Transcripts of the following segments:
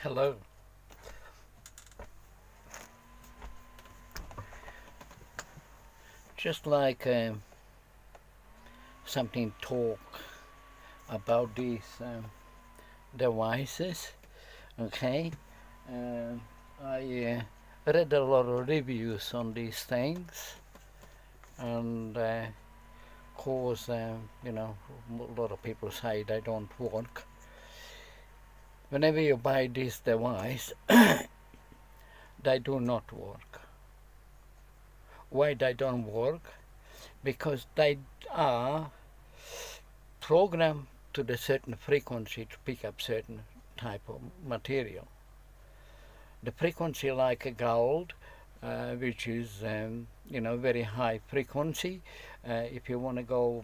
Hello. Just like something talk about these devices, okay? Um I read a lot of reviews on these things, and cause a lot of people say they don't work. Whenever you buy this device, they do not work. Why they don't work? Because they are programmed to the certain frequency to pick up certain type of material. The frequency like a gold, which is very high frequency. If you want to go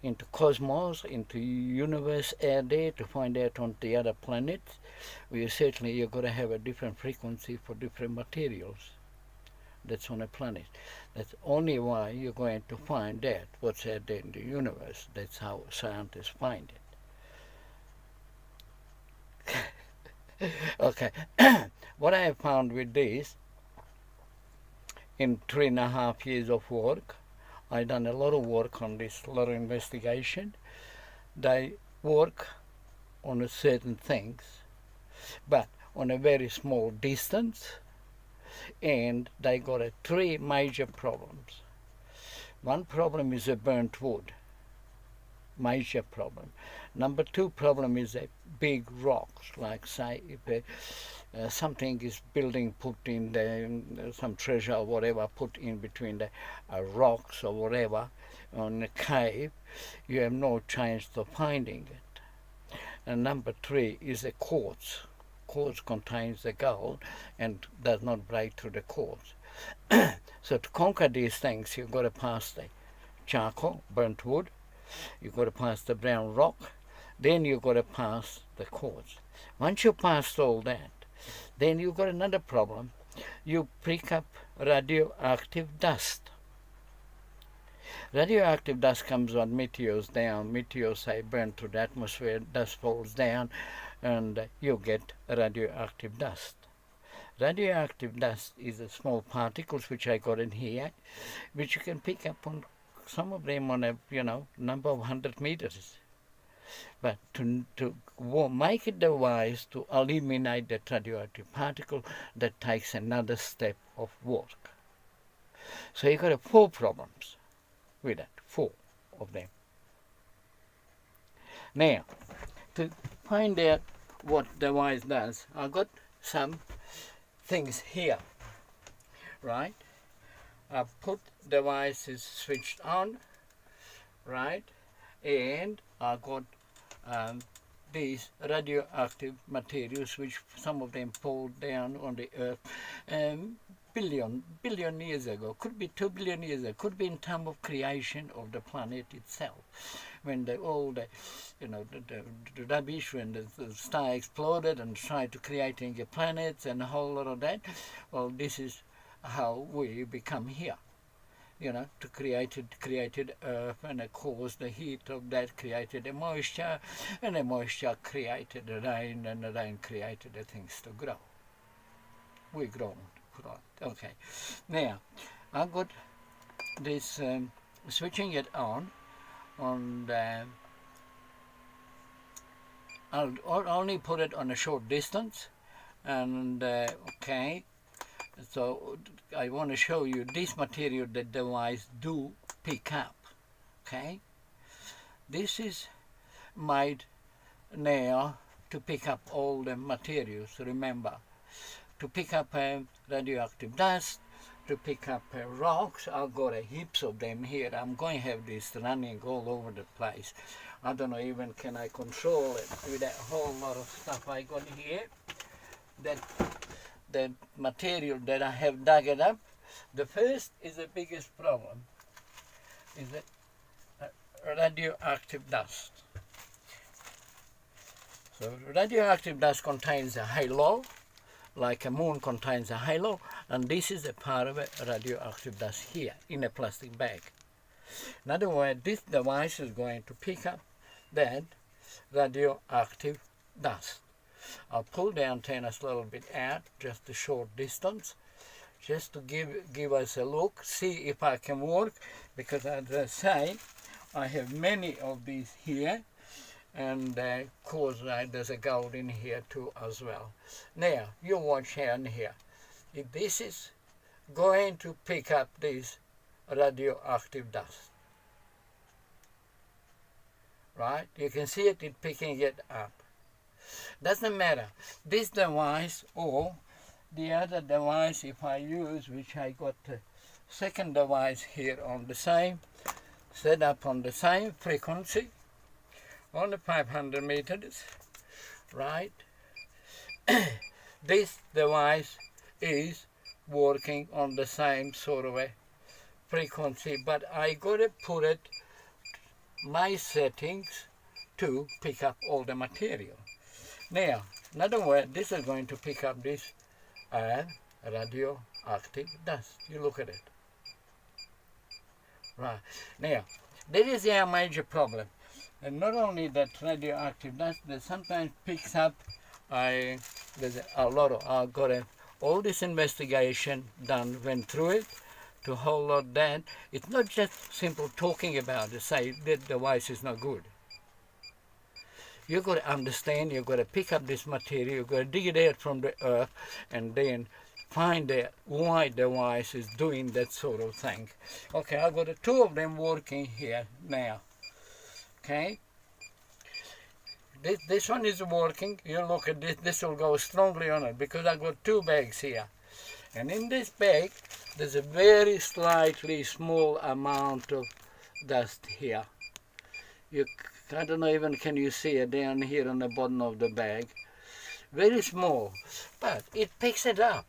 into cosmos, into universe out there to find out on the other planets, well, certainly you're going to have a different frequency for different materials that's on a planet. That's only why you're going to find out what's out there in the universe. That's how scientists find it. Okay. What I have found with this, in 3.5 years of work, I've done a lot of work on this, a lot of investigation. They work on certain things, but on a very small distance, and they got three major problems. One problem is a burnt wood, major problem. Number two problem is a big rocks, like say if something is building put in the some treasure or whatever put in between the rocks or whatever on a cave, you have no chance of finding it. And number three is a quartz. Quartz contains the gold and does not break through the quartz. So to conquer these things, you've got to pass the charcoal, burnt wood, you've got to pass the brown rock, then you've got to pass the quartz. Once you pass all that, then you've got another problem. You pick up radioactive dust. Radioactive dust comes on meteors down. Meteors say burn through the atmosphere, dust falls down, and you get radioactive dust. Radioactive dust is the small particles which I got in here, which you can pick up on some of them on a number of 100 meters. But to make a device to eliminate that radioactive particle, that takes another step of work. So you got four problems with that, four of them. Now, to find out what device does, I've got some things here, right? I've put devices switched on, right? And I've got these radioactive materials, which some of them pulled down on the earth billion years ago, could be 2 billion years ago, could be in time of creation of the planet itself, when the rubbish, when the star exploded and tried to creating a planets and a whole lot of that. Well, this is how we become here. To created earth, and of course the heat of that created the moisture, and the moisture created the rain, and the rain created the things to grow. We grow. Okay. Now, I've got this switching it on, and I'll only put it on a short distance, and okay. So I want to show you this material that device do pick up. Okay, this is made now to pick up all the materials. Remember, to pick up radioactive dust, to pick up rocks. I've got heaps of them here. I'm going to have this running all over the place. I don't know even can I control it with a whole lot of stuff I got here. The material that I have dug it up. The first is the biggest problem, is the radioactive dust. So radioactive dust contains a halo, like a moon contains a halo, and this is a part of a radioactive dust here in a plastic bag. In other words, this device is going to pick up that radioactive dust. I'll pull the antennas a little bit out, just a short distance, just to give us a look, see if I can work, because as I say, I have many of these here, and of course there's a gold in here too as well. Now, you watch here. If this is going to pick up this radioactive dust, right? You can see it picking it up. Doesn't matter. This device or the other device, if I use, which I got a second device here on the same, set up on the same frequency, on the 500 meters, right? This device is working on the same sort of a frequency, but I gotta put it my settings to pick up all the material. Now, in other words, this is going to pick up this radioactive dust. You look at it. Right. Now, there is a major problem. And not only that radioactive dust, that sometimes picks up, there's a lot of, I got all this investigation done, went through it, to whole lot that. It's not just simple talking about it, say that device is not good. You've got to understand, you've got to pick up this material, you've got to dig it out from the earth, and then find out why the device is doing that sort of thing. Okay, I've got two of them working here now. Okay, this one is working. You look at this, this will go strongly on it because I've got two bags here. And in this bag, there's a very slightly small amount of dust here. I don't know even can you see it down here on the bottom of the bag. Very small, but it picks it up.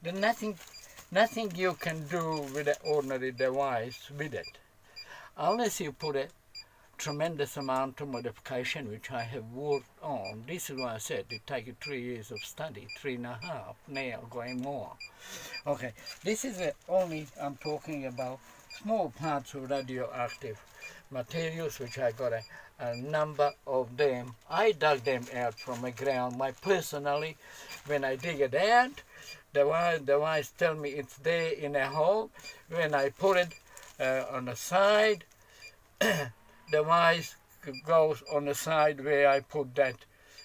There's nothing you can do with an ordinary device with it, unless you put a tremendous amount of modification, which I have worked on. This is why I said it takes 3 years of study, 3.5, now going more. Okay, this is only, I'm talking about small parts of radioactive materials, which I got a number of them. I dug them out from the ground. Personally, when I dig it out, the device tell me it's there in a hole. When I put it on the side, the device goes on the side where I put that.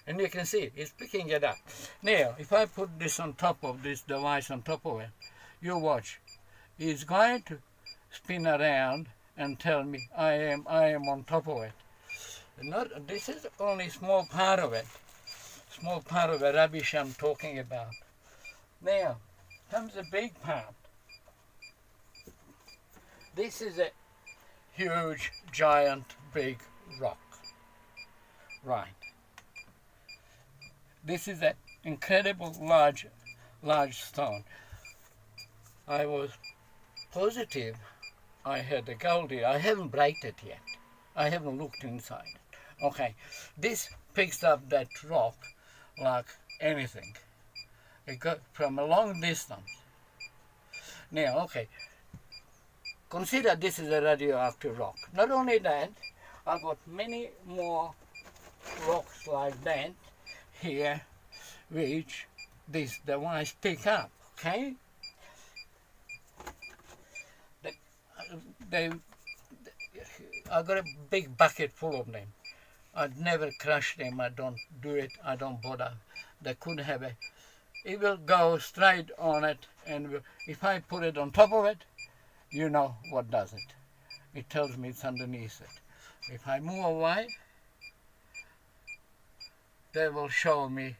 And you can see it's picking it up. Now, if I put this on top of this device, on top of it, you watch. It's going to spin around and tell me I am on top of it. This is only small part of it. Small part of the rubbish I'm talking about. Now, comes the big part. This is a huge, giant, big rock. Right. This is an incredible large stone. I was positive I had a gold here. I haven't breaked it yet. I haven't looked inside. Okay, this picks up that rock like anything. It got from a long distance. Now, okay, consider this is a radioactive rock. Not only that, I've got many more rocks like that here, which this device pick up, okay? I've got a big bucket full of them. I'd never crush them. I don't do it. I don't bother. They could have it will go straight on it, and if I put it on top of it, you know what does it. It tells me it's underneath it. If I move away, they will show me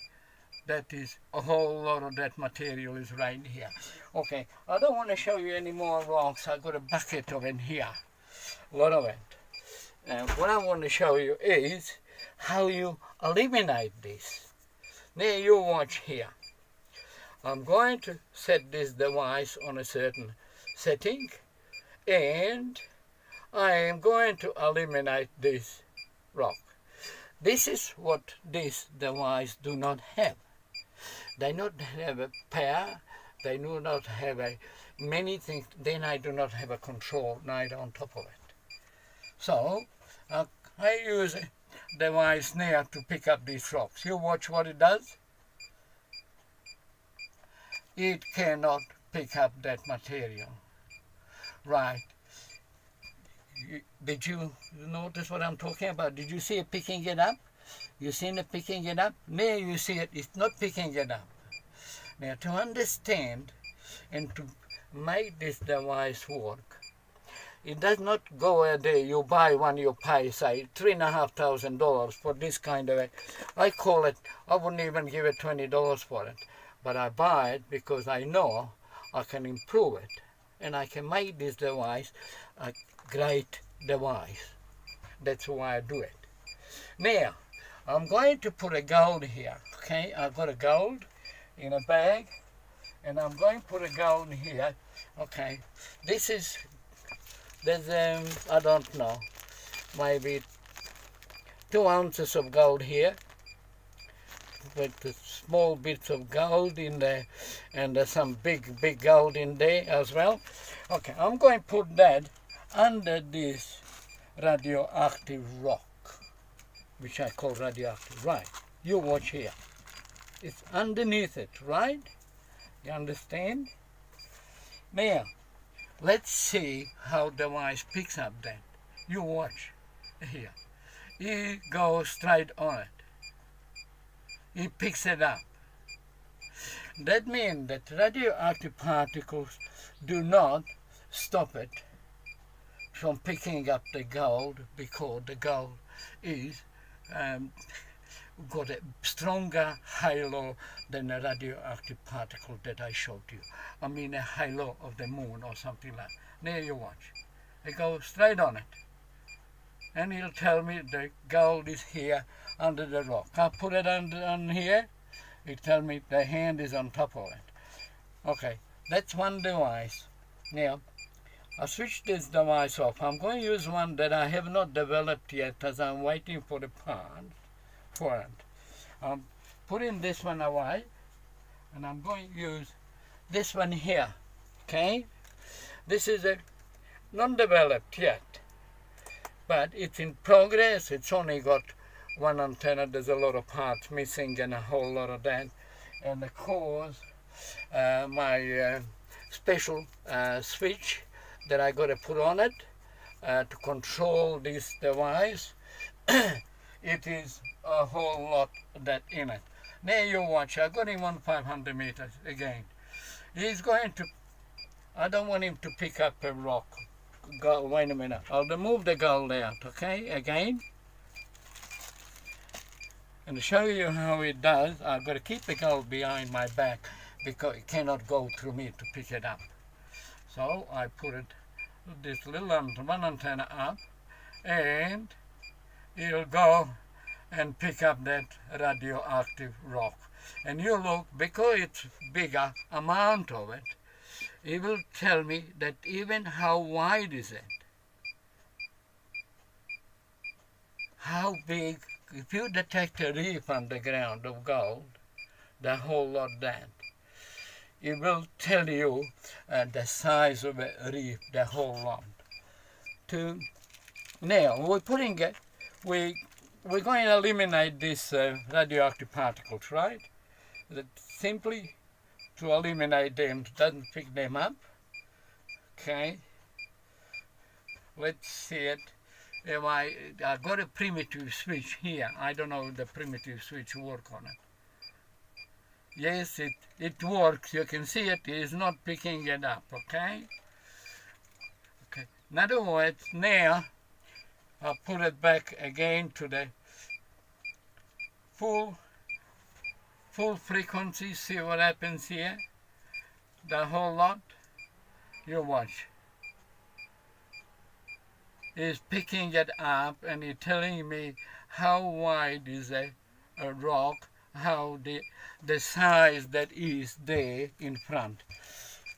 that is a whole lot of that material is right here. Okay, I don't want to show you any more rocks. I've got a bucket of it here, a lot of it. And what I want to show you is how you eliminate this. Now you watch here. I'm going to set this device on a certain setting, and I am going to eliminate this rock. This is what this device do not have. They not have a pair, they do not have many things, then I do not have a control neither on top of it. So I use device near to pick up these rocks. You watch what it does. It cannot pick up that material. Right. Did you notice what I'm talking about? Did you see it picking it up? You seen it picking it up? Now you see it's not picking it up. Now to understand and to make this device work, it does not go a day, you buy one, you pay, say, $3,500 for this kind of, I call it, I wouldn't even give it $20 for it, but I buy it because I know I can improve it, and I can make this device a great device. That's why I do it. Now, I'm going to put a gold here, okay? I've got a gold in a bag, and I'm going to put a gold here, okay? There's, I don't know, maybe 2 ounces of gold here, with the small bits of gold in there, and there's some big gold in there as well. Okay, I'm going to put that under this radioactive rock, which I call radioactive. Right, you watch here. It's underneath it, right? You understand? Now, let's see how the device picks up that. You watch here. He goes straight on it. He picks it up. That means that radioactive particles do not stop it from picking up the gold, because the gold is got a stronger halo than a radioactive particle that I showed you. I mean a halo of the moon or something like that. There you watch. I go straight on it. And he'll tell me the gold is here under the rock. I put it on here. He'll tell me the hand is on top of it. Okay, that's one device. Now, I switched this device off. I'm going to use one that I have not developed yet as I'm waiting for the part for it. I'm putting this one away, and I'm going to use this one here. Okay? This is a non-developed yet, but it's in progress. It's only got one antenna. There's a lot of parts missing and a whole lot of that. And of course, my special switch that I got to put on it to control this device. It is a whole lot that in it. Now you watch. I got him on 500 meters again. He's going to. I don't want him to pick up a rock. Go, wait a minute. I'll remove the gold out. Okay, again. And to show you how it does, I've got to keep the gold behind my back because it cannot go through me to pick it up. So I put it this little one antenna up, and it'll go and pick up that radioactive rock. And you look, because it's bigger amount of it, it will tell me that even how wide is it. How big, if you detect a reef underground of gold, the whole lot that, it will tell you the size of a reef, the whole lot. Now, we're putting it, we're going to eliminate these radioactive particles, right? That simply to eliminate them, doesn't pick them up. Okay. Let's see it. If I got a primitive switch here. I don't know if the primitive switch work on it. Yes, it works. You can see it is not picking it up, okay? Okay. In other words, now I'll put it back again to the full frequency. See what happens here? The whole lot. You watch. Is picking it up and it's telling me how wide is a rock, how the size that is there in front.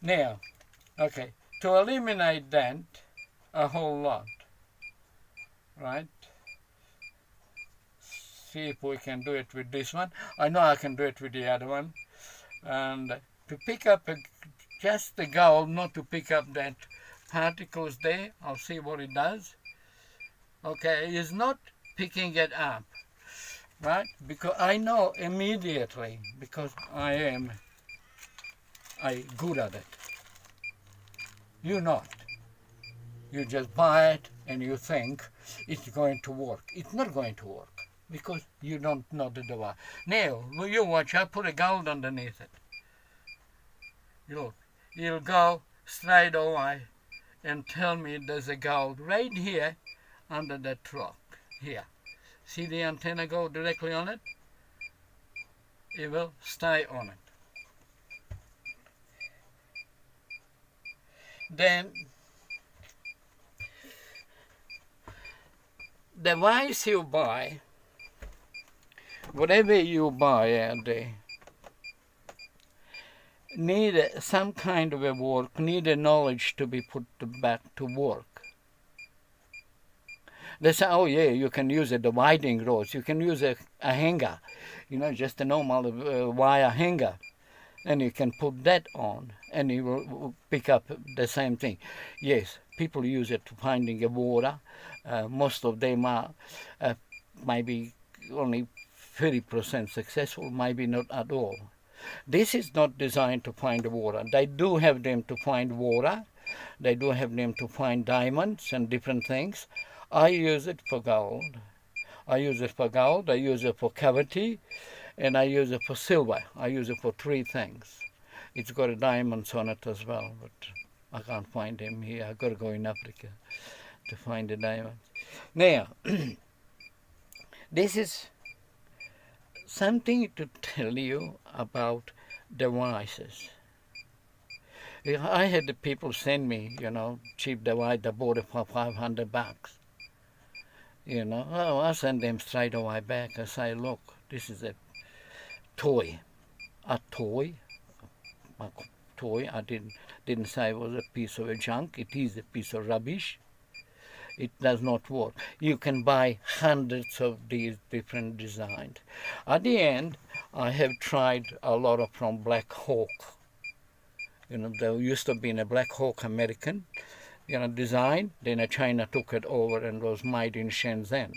Now, okay, to eliminate that, a whole lot, right? See if we can do it with this one. I know I can do it with the other one. And to pick up just the gold, not to pick up that particles there. I'll see what it does. Okay, it's not picking it up, right? Because I know immediately, because I good at it. You're not. You just buy it and you think it's going to work. It's not going to work because you don't know the device. Now, will you watch? I put a gold underneath it. You'll go straight away and tell me there's a gold right here under that truck. Here. See the antenna go directly on it? It will stay on it. Then device you buy, whatever you buy out there, need some kind of a work, need a knowledge to be put back to work. They say, oh yeah, you can use a dividing rods, you can use a hanger, just a normal wire hanger, and you can put that on, and you will pick up the same thing. Yes, people use it to finding a water. Most of them are maybe only 30% successful, maybe not at all. This is not designed to find water. They do have them to find water. They do have them to find diamonds and different things. I use it for gold. I use it for gold. I use it for cavity. And I use it for silver. I use it for three things. It's got diamonds on it as well, but I can't find them here. I've got to go in Africa to find the diamonds. Now, this is something to tell you about devices. I had the people send me, cheap device. I bought it for $500. Oh, I send them straight away back. I say, look, this is a toy. A toy. A toy. I didn't say it was a piece of junk. It is a piece of rubbish. It does not work. You can buy hundreds of these different designs. At the end, I have tried a lot of from Black Hawk. There used to be a Black Hawk American, design. Then China took it over and was made in Shenzhen.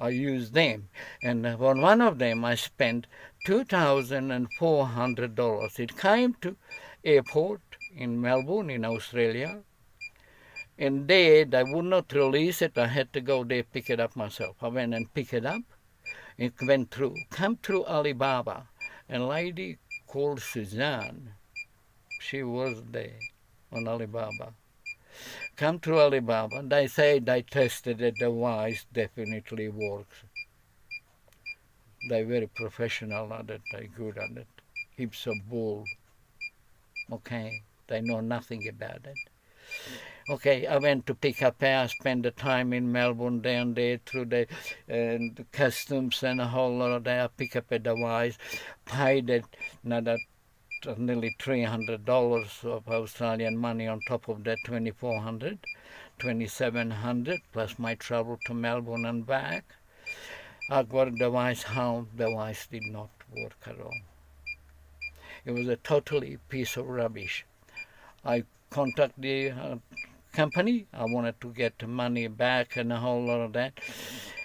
I used them, and on one of them I spent $2,400. It came to airport in Melbourne, in Australia. And they would not release it. I had to go there pick it up myself. I went and picked it up. It come through Alibaba. A lady called Suzanne, she was there on Alibaba. Come through Alibaba. They say they tested the device, definitely works. They're very professional at it. They're good at it. Heaps of bull. Okay, they know nothing about it. Okay, I went to pick up I spent the time in Melbourne down there through the customs and a whole lot of that. I pick up a device, paid it another nearly $300 of Australian money on top of that $2,400, $2,700 plus my travel to Melbourne and back. I got a device home. Device did not work at all. It was a totally piece of rubbish. I contacted the company. I wanted to get the money back and a whole lot of that.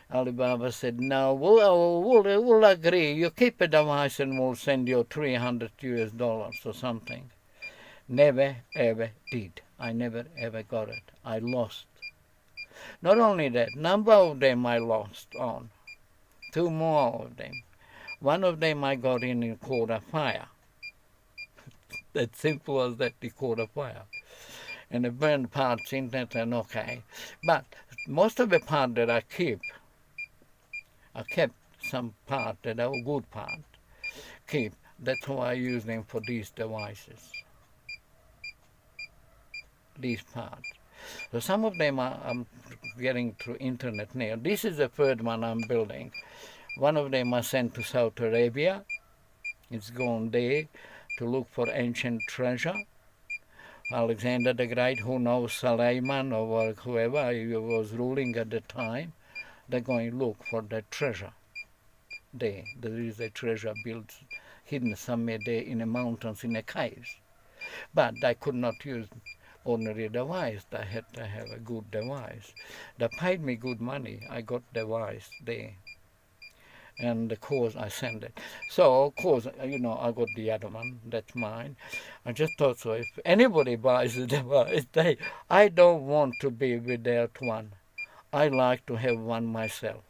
Alibaba said, no, we'll agree. You keep a device and we'll send you $300 or something. Never, ever did. I never, ever got it. I lost. Not only that, number of them I lost on. Two more of them. One of them I got in caught a fire. That simple as that, they caught a fire. And the burned parts in that and okay. But most of the part that I kept some part that are good part. That's why I use them for these devices. These parts. So some of them I'm getting through internet now. This is the third one I'm building. One of them I sent to Saudi Arabia. It's gone there to look for ancient treasure. Alexander the Great, who knows Suleiman or whoever was ruling at the time, they're going to look for that treasure there. There is a treasure built, hidden somewhere there in the mountains, in the caves. But they could not use ordinary device. I had to have a good device. They paid me good money. I got device there. And of course I send it. So of course, I got the other one, that's mine. I just thought, so if anybody buys the device, I don't want to be without one. I like to have one myself.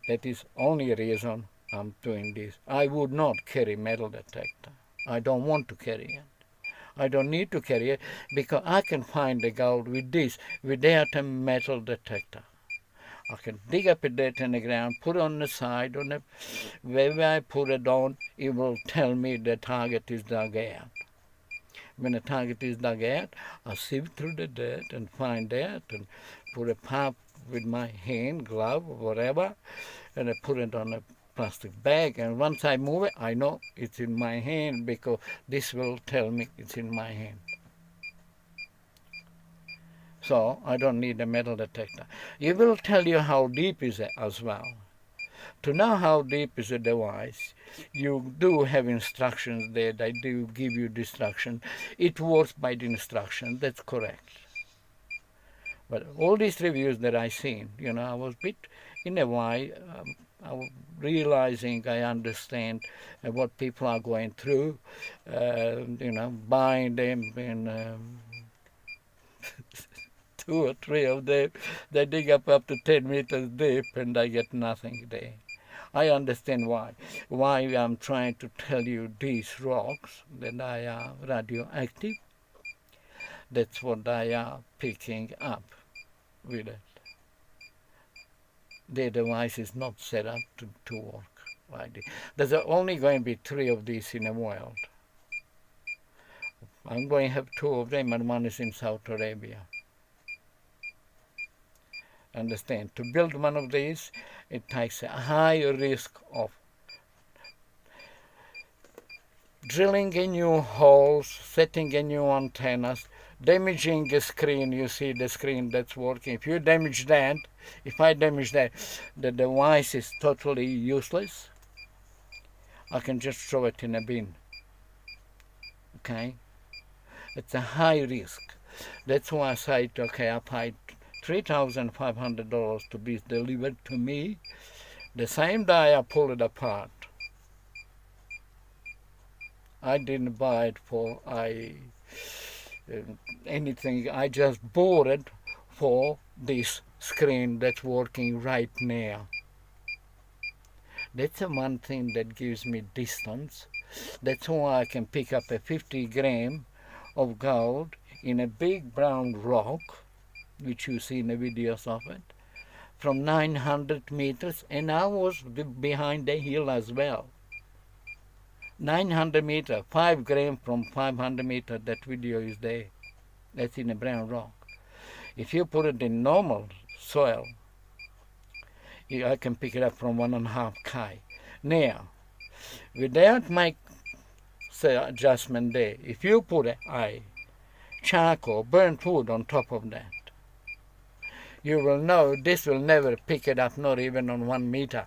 That is only reason I'm doing this. I would not carry metal detector. I don't want to carry it. I don't need to carry it because I can find the gold with this without a metal detector. I can dig up a dirt in the ground, put it on the side, wherever I put it on, it will tell me the target is dug out. When the target is dug out, I sift through the dirt and find that and put a pump with my hand, glove, or whatever, and I put it on a plastic bag. And once I move it, I know it's in my hand because this will tell me it's in my hand. So I don't need a metal detector. It will tell you how deep is it as well. To know how deep is a device, you do have instructions there. They do give you instructions. It works by the instruction. That's correct. But all these reviews that I seen, I was a bit in a way, I was realizing I understand what people are going through, buying them in 2 or 3 of them. They dig up to 10 meters deep and I get nothing there. I understand why. Why I'm trying to tell you these rocks that I are radioactive. That's what I are picking up with it. The device is not set up to work like this. There's only going to be 3 of these in the world. I'm going to have 2 of them and one is in Saudi Arabia. Understand, to build one of these, it takes a high risk of drilling a new holes, setting a new antennas, damaging the screen. You see the screen that's working. If you damage that, if I damage that, the device is totally useless. I can just throw it in a bin. Okay? It's a high risk. That's why I said, okay, I paid $3,500 to be delivered to me. The same day I pulled it apart. I didn't buy it for anything. I just bought it for this screen that's working right now. That's the one thing that gives me distance. That's why I can pick up a 50 gram of gold in a big brown rock, which you see in the videos of it, from 900 meters, and I was behind the hill as well. 900 meters, 5 grams from 500 meters, that video is there. That's in a brown rock. If you put it in normal soil, I can pick it up from 1.5 K. Now, without my adjustment there, if you put a charcoal, burnt wood on top of that, you will know this will never pick it up, not even on 1 meter.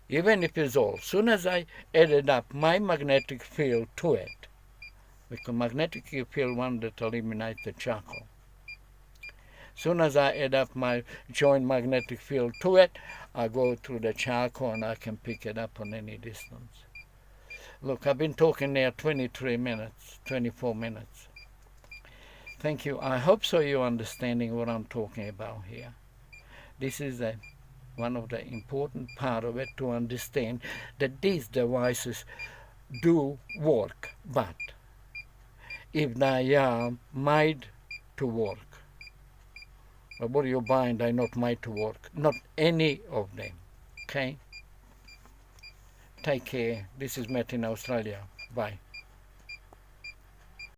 Even if it's all. Soon as I added up my magnetic field to it, because magnetic field one that eliminates the charcoal. Soon as I add up my joint magnetic field to it, I go through the charcoal and I can pick it up on any distance. Look, I've been talking there 23 minutes, 24 minutes. Thank you. I hope so you're understanding what I'm talking about here. This is one of the important part of it, to understand that these devices do work, but if they are made to work, but what you're buying, they're not made to work. Not any of them. Okay? Take care. This is Matt in Australia. Bye.